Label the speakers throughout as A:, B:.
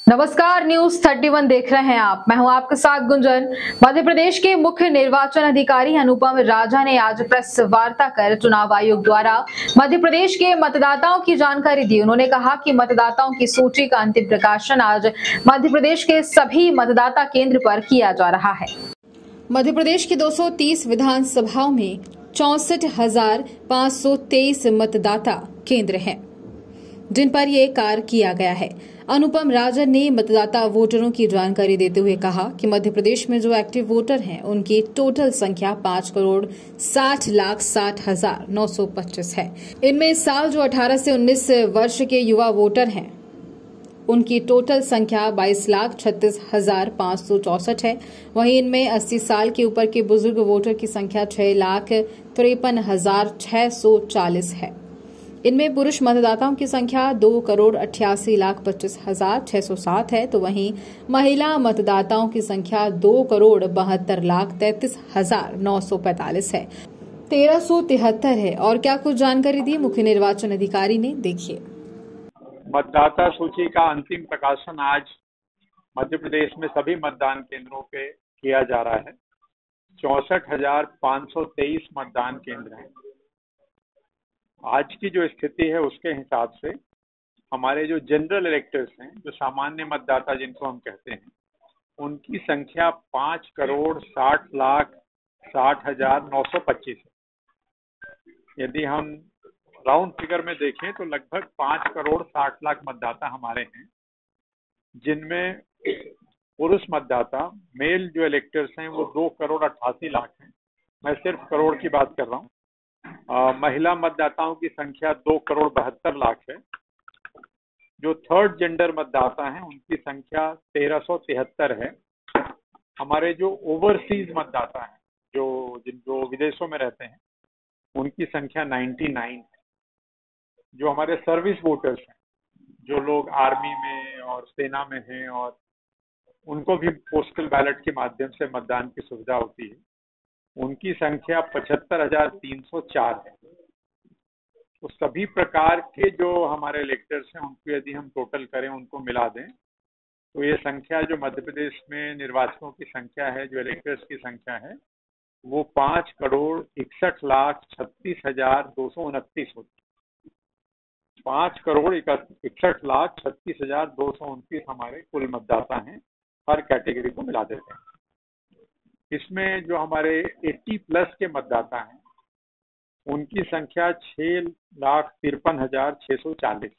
A: नमस्कार, न्यूज 31 देख रहे हैं आप। मैं हूं आपके साथ गुंजन। मध्य प्रदेश के मुख्य निर्वाचन अधिकारी अनुपम राजा ने आज प्रेस वार्ता कर चुनाव आयोग द्वारा मध्य प्रदेश के मतदाताओं की जानकारी दी। उन्होंने कहा कि मतदाताओं की सूची का अंतिम प्रकाशन आज मध्य प्रदेश के सभी मतदाता केंद्र पर किया जा रहा है। मध्य प्रदेश की 230 विधानसभाओं में 64,523 मतदाता केंद्र हैं, जिन पर ये कार्य किया गया है। अनुपम राजन ने मतदाता वोटरों की जानकारी देते हुए कहा कि मध्य प्रदेश में जो एक्टिव वोटर हैं उनकी टोटल संख्या 5,60,60,925 है। इनमें इस साल जो 18 से 19 वर्ष के युवा वोटर हैं उनकी टोटल संख्या 22,36,564 है। वहीं इनमें 80 साल के ऊपर के बुजुर्ग वोटर की संख्या 6,53,640 है। इनमें पुरुष मतदाताओं की संख्या 2,88,25,607 है, तो वहीं महिला मतदाताओं की संख्या 2,72,33,945 है। 1373 है। और क्या कुछ जानकारी दी मुख्य निर्वाचन अधिकारी ने, देखिए।
B: मतदाता सूची का अंतिम प्रकाशन आज मध्य प्रदेश में सभी मतदान केंद्रों पे किया जा रहा है। 64,523 मतदान केंद्र हैं। आज की जो स्थिति है उसके हिसाब से हमारे जो जनरल इलेक्टर्स हैं, जो सामान्य मतदाता जिनको हम कहते हैं, उनकी संख्या 5,60,60,925 है। यदि हम राउंड फिगर में देखें तो लगभग 5,60,00,000 मतदाता हमारे हैं, जिनमें पुरुष मतदाता मेल जो इलेक्टर्स हैं वो 2,88,00,000 हैं। मैं सिर्फ करोड़ की बात कर रहा हूँ। महिला मतदाताओं की संख्या 2,72,00,000 है। जो थर्ड जेंडर मतदाता हैं उनकी संख्या 1,373 है। हमारे जो ओवरसीज मतदाता हैं, जो विदेशों में रहते हैं, उनकी संख्या 99 है। जो हमारे सर्विस वोटर्स हैं, जो लोग आर्मी में और सेना में हैं और उनको भी पोस्टल बैलेट के माध्यम से मतदान की सुविधा होती है, उनकी संख्या 75,304 है। तो सभी प्रकार के जो हमारे इलेक्टर्स हैं उनको यदि हम टोटल करें, उनको मिला दें, तो ये संख्या जो मध्य प्रदेश में निर्वाचकों की संख्या है, जो इलेक्टर्स की संख्या है, वो 5,61,36,229 होती है। 5,61,36,229 हमारे कुल मतदाता हैं, हर कैटेगरी को मिला देते हैं। इसमें जो हमारे 80 प्लस के मतदाता हैं उनकी संख्या 6,53,640।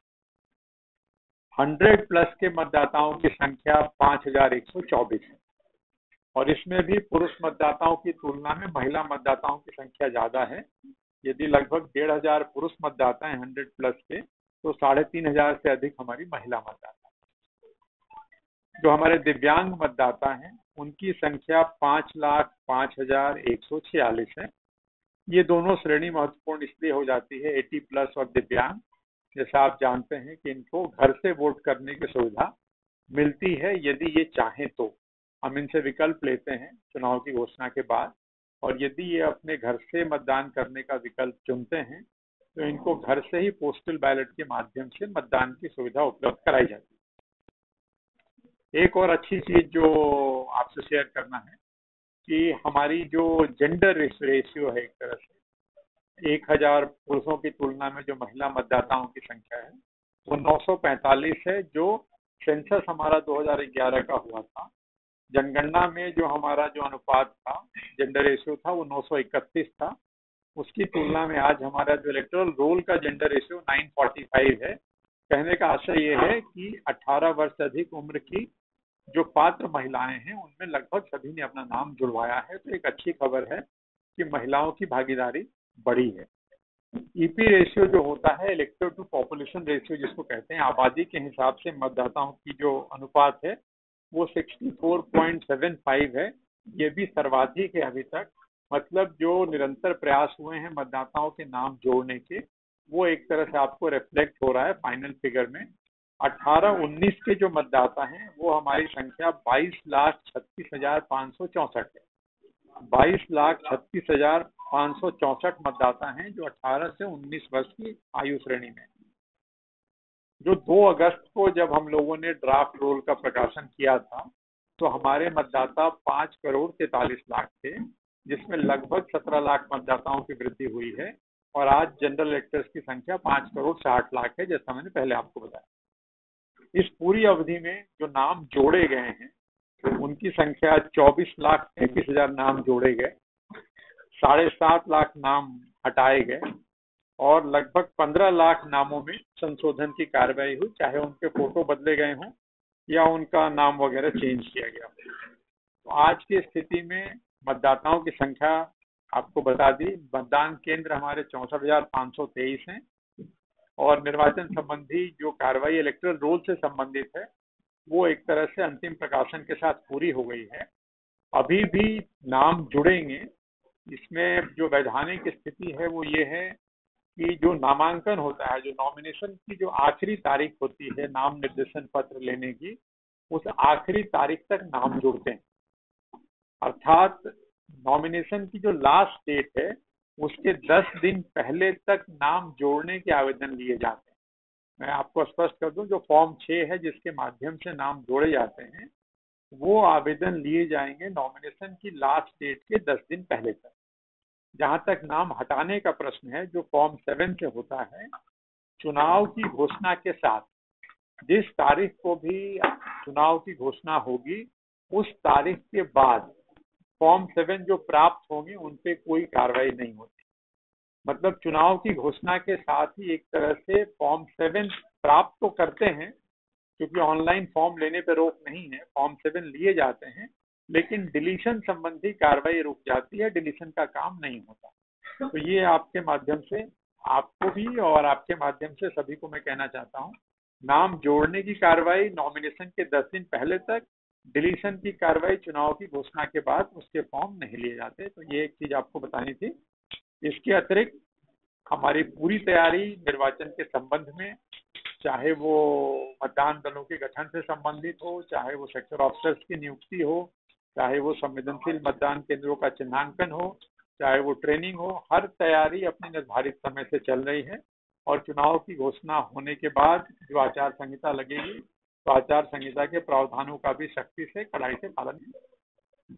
B: 100 प्लस के मतदाताओं की संख्या 5,124 है। और इसमें भी पुरुष मतदाताओं की तुलना में महिला मतदाताओं की संख्या ज्यादा है। यदि लगभग 1,500 पुरुष मतदाता हैं 100 प्लस के, तो 3,500 से अधिक हमारी महिला मतदाता। जो हमारे दिव्यांग मतदाता हैं उनकी संख्या 5,05,146 है। ये दोनों श्रेणी महत्वपूर्ण इसलिए हो जाती है, 80 प्लस और दिव्यांग। जैसा आप जानते हैं कि इनको घर से वोट करने की सुविधा मिलती है यदि ये चाहें तो। हम इनसे विकल्प लेते हैं चुनाव की घोषणा के बाद, और यदि ये अपने घर से मतदान करने का विकल्प चुनते हैं तो इनको घर से ही पोस्टल बैलेट के माध्यम से मतदान की सुविधा उपलब्ध कराई जाती है। एक और अच्छी चीज जो आपसे शेयर करना है कि हमारी जो जेंडर रेशियो है, एक तरह से 1,000 पुरुषों की तुलना में जो महिला मतदाताओं की संख्या है वो 945 है। जो सेंसस हमारा 2011 का हुआ था, जनगणना में जो हमारा जो अनुपात था, जेंडर रेशियो था, वो 931 था। उसकी तुलना में आज हमारा जो इलेक्टोरल रोल का जेंडर रेशियो 945 है। कहने का आशय ये है कि 18 वर्ष से अधिक उम्र की जो पात्र महिलाएं हैं उनमें लगभग सभी ने अपना नाम जुड़वाया है। तो एक अच्छी खबर है कि महिलाओं की भागीदारी बढ़ी है। ईपी रेशियो जो होता है, इलेक्टर टू पॉपुलेशन रेशियो जिसको कहते हैं, आबादी के हिसाब से मतदाताओं की जो अनुपात है वो 64.75 है। ये भी सर्वाधिक है अभी तक। मतलब जो निरंतर प्रयास हुए हैं मतदाताओं के नाम जोड़ने के, वो एक तरह से आपको रिफ्लेक्ट हो रहा है फाइनल फिगर में। 18-19 के जो मतदाता हैं वो हमारी संख्या 22,36,564 है। 22,36,564 मतदाता हैं जो 18 से 19 वर्ष की आयु श्रेणी में। जो 2 अगस्त को जब हम लोगों ने ड्राफ्ट रोल का प्रकाशन किया था, तो हमारे मतदाता 5,43,00,000 थे, जिसमें लगभग 17 लाख मतदाताओं की वृद्धि हुई है। और आज जनरल इलेक्टर्स की संख्या 5,60,00,000 है, जैसा मैंने पहले आपको बताया। इस पूरी अवधि में जो नाम जोड़े गए हैं, उनकी संख्या 24,33,000 नाम जोड़े गए, 7.5 लाख नाम हटाए गए और लगभग 15 लाख नामों में संशोधन की कार्रवाई हुई, चाहे उनके फोटो बदले गए हों या उनका नाम वगैरह चेंज किया गया। तो आज की स्थिति में मतदाताओं की संख्या आपको बता दी। मतदान केंद्र हमारे 64,523 हैं और निर्वाचन संबंधी जो कार्रवाई इलेक्टोरल रोल से संबंधित है, वो एक तरह से अंतिम प्रकाशन के साथ पूरी हो गई है। अभी भी नाम जुड़ेंगे। इसमें जो वैधानिक स्थिति है वो ये है कि जो नामांकन होता है, जो नॉमिनेशन की जो आखिरी तारीख होती है नाम निर्देशन पत्र लेने की, उस आखिरी तारीख तक नाम जुड़ते हैं। अर्थात नॉमिनेशन की जो लास्ट डेट है उसके 10 दिन पहले तक नाम जोड़ने के आवेदन लिए जाते हैं। मैं आपको स्पष्ट कर दूं, जो फॉर्म 6 है जिसके माध्यम से नाम जोड़े जाते हैं, वो आवेदन लिए जाएंगे नॉमिनेशन की लास्ट डेट के 10 दिन पहले तक। जहां तक नाम हटाने का प्रश्न है, जो फॉर्म 7 से होता है, चुनाव की घोषणा के साथ जिस तारीख को भी चुनाव की घोषणा होगी, उस तारीख के बाद फॉर्म 7 जो प्राप्त होंगे उन पे कोई कार्रवाई नहीं होती। मतलब चुनाव की घोषणा के साथ ही एक तरह से फॉर्म 7 प्राप्त तो करते हैं, क्योंकि ऑनलाइन फॉर्म लेने पे रोक नहीं है, फॉर्म 7 लिए जाते हैं, लेकिन डिलीशन संबंधी कार्रवाई रुक जाती है, डिलीशन का काम नहीं होता। तो ये आपके माध्यम से आपको भी और आपके माध्यम से सभी को मैं कहना चाहता हूँ, नाम जोड़ने की कार्रवाई नॉमिनेशन के 10 दिन पहले तक, डिलीशन की कार्रवाई चुनाव की घोषणा के बाद, उसके फॉर्म नहीं लिए जाते। तो ये एक चीज आपको बतानी थी। इसके अतिरिक्त हमारी पूरी तैयारी निर्वाचन के संबंध में, चाहे वो मतदान दलों के गठन से संबंधित हो, चाहे वो सेक्टर ऑफिसर्स की नियुक्ति हो, चाहे वो संवेदनशील मतदान केंद्रों का चिन्हांकन हो, चाहे वो ट्रेनिंग हो, हर तैयारी अपने निर्धारित समय से चल रही है। और चुनाव की घोषणा होने के बाद जो आचार संहिता लगेगी, तो आचार संहिता के प्रावधानों का भी सख्ती से कड़ाई से पालन है।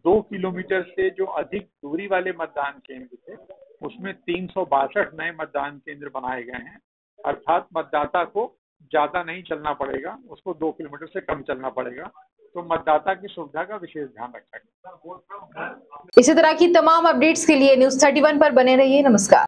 B: 2 किलोमीटर से जो अधिक दूरी वाले मतदान केंद्र थे, उसमें 362 नए मतदान केंद्र बनाए गए हैं। अर्थात मतदाता को ज्यादा नहीं चलना पड़ेगा, उसको 2 किलोमीटर से कम चलना पड़ेगा। तो मतदाता की सुविधा का विशेष ध्यान रखा गया।
A: इसी तरह की तमाम अपडेट्स के लिए News 31 पर बने रहिए। नमस्कार।